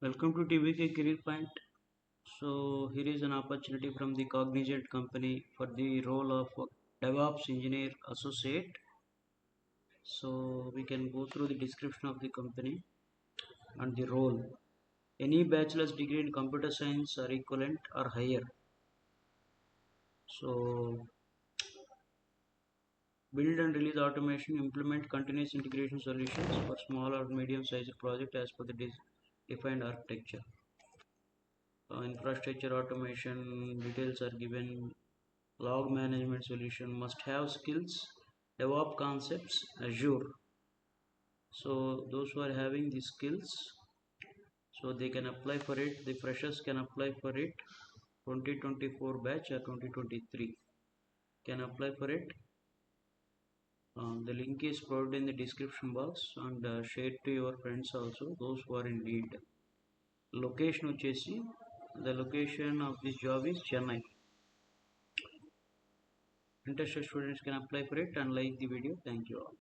Welcome to TVK Career Point. So here is an opportunity from the Cognizant company for the role of DevOps Engineer Associate. So we can go through the description of the company and the role. Any bachelor's degree in computer science or equivalent or higher. So build and release automation, implement continuous integration solutions for small or medium sized project as per the defined architecture. Infrastructure automation details are given. Log management solution must have skills. DevOps concepts Azure. So those who are having these skills, so they can apply for it. The freshers can apply for it. 2024 batch or 2023 can apply for it. The link is provided in the description box and share to your friends also, those who are in need. Location వచ్చేసి, the location of this job is Chennai. Interested students can apply for it and like the video. Thank you all.